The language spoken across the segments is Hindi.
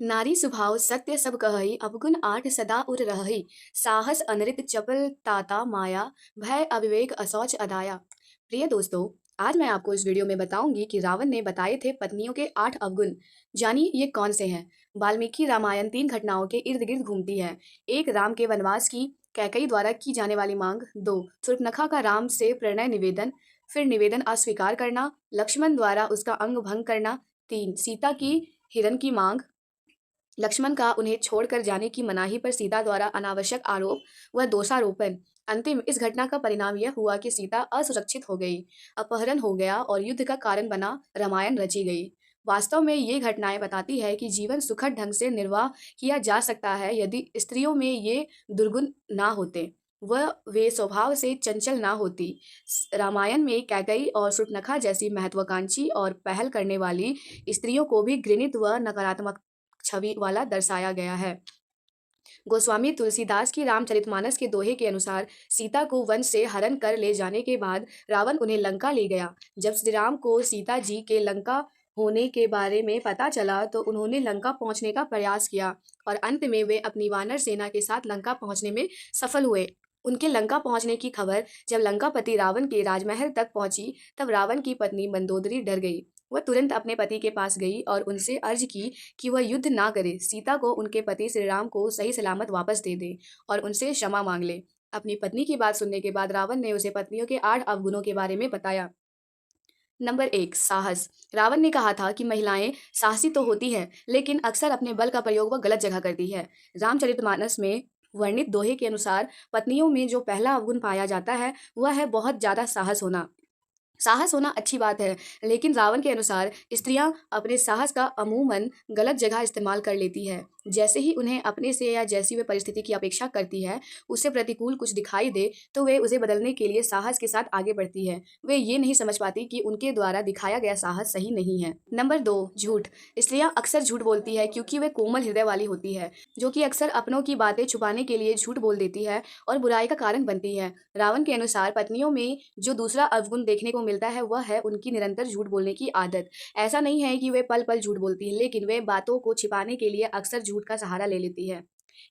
नारी स्वभाव सत्य सब कहई अवगुण आठ सदा उर रहई। साहस अनरित चपल ताता माया भय अविवेक असौच अदाया। प्रिय दोस्तों, आज मैं आपको इस वीडियो में बताऊंगी कि रावण ने बताए थे पत्नियों के 8 अवगुण। जानिए ये कौन से हैं। वाल्मीकि रामायण 3 घटनाओं के इर्द गिर्द घूमती है। एक, राम के वनवास की कैकई द्वारा की जाने वाली मांग। 2, शूर्पणखा का राम से प्रणय निवेदन, फिर निवेदन अस्वीकार करना, लक्ष्मण द्वारा उसका अंग भंग करना। 3, सीता की हिरण की मांग, लक्ष्मण का उन्हें छोड़कर जाने की मनाही पर सीता द्वारा अनावश्यक आरोप व दोषारोपण। अंतिम, इस घटना का परिणाम यह हुआ कि सीता असुरक्षित हो गई, अपहरण हो गया और युद्ध का कारण बना रामायण रची गई। वास्तव में ये घटनाएं बताती है कि जीवन सुखद ढंग से निर्वाह किया जा सकता है यदि स्त्रियों में ये दुर्गुण ना होते, वह वे स्वभाव से चंचल ना होती। रामायण में कैकई और शूर्पणखा जैसी महत्वाकांक्षी और पहल करने वाली स्त्रियों को भी घृणित व नकारात्मक छवि वाला दर्शाया गया है। गोस्वामी तुलसीदास की रामचरितमानस के दोहे के अनुसार सीता को वन से हरण कर ले जाने के बाद रावण उन्हें लंका ले गया। जब श्री राम को सीता जी के लंका होने के बारे में पता चला तो उन्होंने लंका पहुंचने का प्रयास किया और अंत में वे अपनी वानर सेना के साथ लंका पहुंचने में सफल हुए। उनके लंका पहुंचने की खबर जब लंकापति रावण के राजमहल तक पहुंची तब रावण की पत्नी मंदोदरी डर गई। वह तुरंत अपने पति के पास गई और उनसे अर्ज की कि वह युद्ध ना करे, सीता को उनके पति श्री राम को सही सलामत वापस दे दे और उनसे क्षमा मांग ले। अपनी पत्नी की बात सुनने के बाद रावण ने उसे पत्नियों के 8 अवगुणों के बारे में बताया। नंबर 1, साहस। रावण ने कहा था कि महिलाएं साहसी तो होती हैं, लेकिन अक्सर अपने बल का प्रयोग वह गलत जगह करती है। रामचरितमानस में वर्णित दोहे के अनुसार पत्नियों में जो पहला अवगुण पाया जाता है वह है बहुत ज्यादा साहस होना। साहस होना अच्छी बात है, लेकिन रावण के अनुसार स्त्रियां अपने साहस का अमूमन गलत जगह इस्तेमाल कर लेती है। जैसे ही उन्हें अपने से या जैसी वे परिस्थिति की अपेक्षा करती है उससे प्रतिकूल कुछ दिखाई दे तो वे उसे बदलने के लिए साहस के साथ आगे बढ़ती है। वे ये नहीं समझ पाती कि उनके द्वारा दिखाया गया साहस सही नहीं है। नंबर 2, झूठ। स्त्रियां अक्सर झूठ बोलती है क्योंकि वे कोमल हृदय वाली होती है, जो कि अक्सर अपनों की बातें छुपाने के लिए झूठ बोल देती है और बुराई का कारण बनती है। रावण के अनुसार पत्नियों में जो दूसरा अवगुण देखने को मिलता है वह है उनकी निरंतर झूठ बोलने की आदत। ऐसा नहीं है कि वे पल पल झूठ बोलती हैं, लेकिन वे बातों को छिपाने के लिए अक्सर झूठ का सहारा ले लेती है।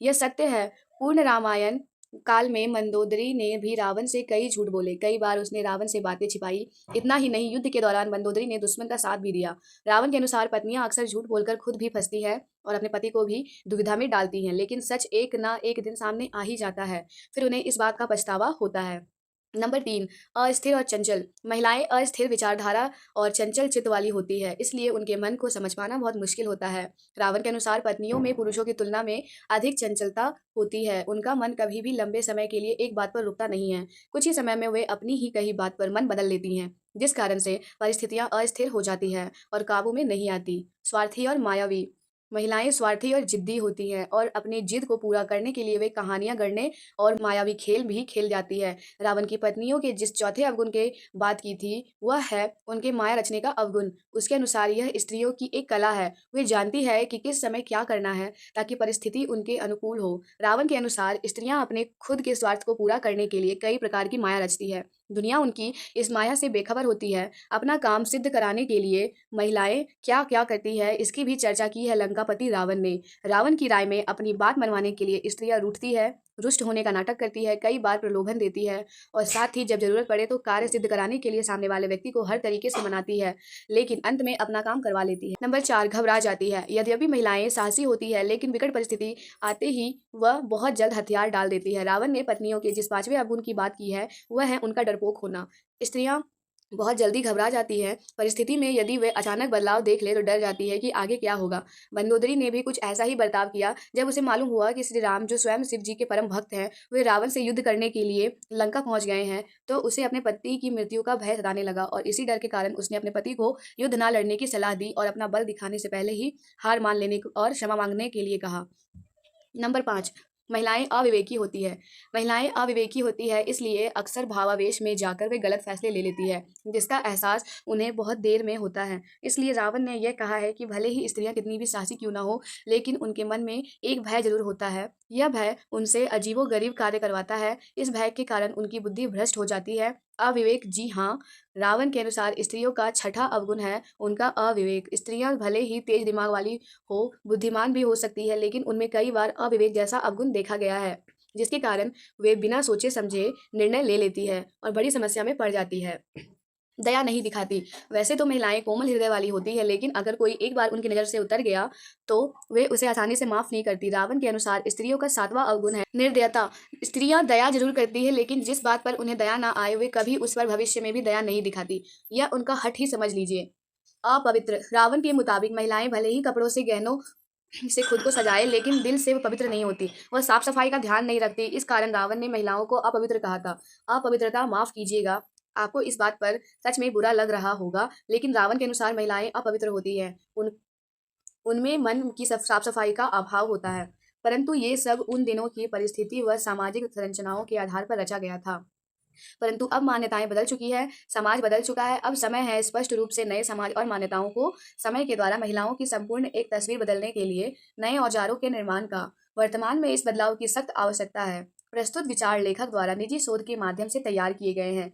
यह सत्य है। पूर्ण रामायण काल में मंदोदरी ने भी रावण से कई झूठ बोले। कई बार उसने रावण से बातें छिपाई। इतना ही नहीं, युद्ध के दौरान मंदोदरी ने दुश्मन का साथ भी दिया। रावण के अनुसार पत्नियां अक्सर झूठ बोलकर खुद भी फंसती है और अपने पति को भी दुविधा में डालती हैं, लेकिन सच एक ना एक दिन सामने आ ही जाता है। फिर उन्हें इस बात का पछतावा होता है। नंबर 3, अस्थिर और चंचल। महिलाएं अस्थिर विचारधारा और चंचल चित्त वाली होती है, इसलिए उनके मन को समझ पाना बहुत मुश्किल होता है। रावण के अनुसार पत्नियों में पुरुषों की तुलना में अधिक चंचलता होती है। उनका मन कभी भी लंबे समय के लिए एक बात पर रुकता नहीं है। कुछ ही समय में वे अपनी ही कही बात पर मन बदल लेती हैं, जिस कारण से परिस्थितियां अस्थिर हो जाती है और काबू में नहीं आती। स्वार्थी और मायावी। महिलाएं स्वार्थी और जिद्दी होती हैं और अपनी जिद को पूरा करने के लिए वे कहानियां गढ़ने और मायावी खेल भी खेल जाती है। रावण की पत्नियों के जिस चौथे अवगुण के बात की थी वह है उनके माया रचने का अवगुण। उसके अनुसार यह स्त्रियों की एक कला है। वे जानती है कि किस समय क्या करना है ताकि परिस्थिति उनके अनुकूल हो। रावण के अनुसार स्त्रियां अपने खुद के स्वार्थ को पूरा करने के लिए कई प्रकार की माया रचती है। दुनिया उनकी इस माया से बेखबर होती है। अपना काम सिद्ध कराने के लिए महिलाएं क्या क्या करती है इसकी भी चर्चा की है लंकापति रावण ने। रावण की राय में अपनी बात मनवाने के लिए स्त्रियां रूठती है, रुष्ट होने का नाटक करती है, कई बार प्रलोभन देती है और साथ ही जब जरूरत पड़े तो कार्य सिद्ध कराने के लिए सामने वाले व्यक्ति को हर तरीके से मनाती है, लेकिन अंत में अपना काम करवा लेती है। नंबर 4, घबरा जाती है। यद्यपि महिलाएं साहसी होती है, लेकिन विकट परिस्थिति आते ही वह बहुत जल्द हथियार डाल देती है। रावण ने पत्नियों के जिस 5वें अवगुण की बात की है वह है उनका डरपोक होना। स्त्रियां बहुत जल्दी घबरा जाती है। परिस्थिति में यदि वे अचानक बदलाव देख ले तो डर जाती है कि आगे क्या होगा। मंदोदरी ने भी कुछ ऐसा ही बर्ताव किया। जब उसे मालूम हुआ कि श्री राम जो स्वयं शिव जी के परम भक्त हैं वे रावण से युद्ध करने के लिए लंका पहुंच गए हैं तो उसे अपने पति की मृत्यु का भय सताने लगा और इसी डर के कारण उसने अपने पति को युद्ध न लड़ने की सलाह दी और अपना बल दिखाने से पहले ही हार मान लेने और क्षमा मांगने के लिए कहा। नंबर 5, महिलाएं अविवेकी होती है। महिलाएं अविवेकी होती है इसलिए अक्सर भावावेश में जाकर वे गलत फैसले ले लेती है, जिसका एहसास उन्हें बहुत देर में होता है। इसलिए रावण ने यह कहा है कि भले ही स्त्रियां कितनी भी साहसी क्यों ना हो, लेकिन उनके मन में एक भय जरूर होता है। यह भय उनसे अजीबोगरीब कार्य करवाता है। इस भय के कारण उनकी बुद्धि भ्रष्ट हो जाती है अविवेक, जी हाँ, रावण के अनुसार स्त्रियों का छठा अवगुण है उनका अविवेक। स्त्रियां भले ही तेज दिमाग वाली हो, बुद्धिमान भी हो सकती है, लेकिन उनमें कई बार अविवेक जैसा अवगुण देखा गया है, जिसके कारण वे बिना सोचे समझे निर्णय ले लेती है और बड़ी समस्या में पड़ जाती है। दया नहीं दिखाती। वैसे तो महिलाएं कोमल हृदय वाली होती है, लेकिन अगर कोई एक बार उनकी नज़र से उतर गया तो वे उसे आसानी से माफ नहीं करती। रावण के अनुसार स्त्रियों का सातवां अवगुण है निर्दयता। स्त्रियां दया जरूर करती है, लेकिन जिस बात पर उन्हें दया ना आए वे कभी उस पर भविष्य में भी दया नहीं दिखाती। यह उनका हठ ही समझ लीजिए। अपवित्र, रावण के मुताबिक महिलाएं भले ही कपड़ों से, गहनों से खुद को सजाए, लेकिन दिल से वो पवित्र नहीं होती। वह साफ सफाई का ध्यान नहीं रखती। इस कारण रावण ने महिलाओं को अपवित्र कहा था। अपवित्रता, माफ कीजिएगा, आपको इस बात पर सच में बुरा लग रहा होगा, लेकिन रावण के अनुसार महिलाएं अपवित्र होती हैं। उनमें मन की साफ सफाई का अभाव होता है। परंतु ये सब उन दिनों की परिस्थिति व सामाजिक संरचनाओं के आधार पर रचा गया था। परंतु अब मान्यताएं बदल चुकी है, समाज बदल चुका है। अब समय है स्पष्ट रूप से नए समाज और मान्यताओं को समय के द्वारा महिलाओं की संपूर्ण एक तस्वीर बदलने के लिए नए औजारों के निर्माण का। वर्तमान में इस बदलाव की सख्त आवश्यकता है। प्रस्तुत विचार लेखक द्वारा निजी शोध के माध्यम से तैयार किए गए हैं।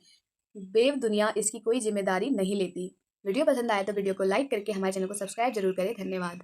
बेव दुनिया इसकी कोई जिम्मेदारी नहीं लेती। वीडियो पसंद आए तो वीडियो को लाइक करके हमारे चैनल को सब्सक्राइब जरूर करें। धन्यवाद।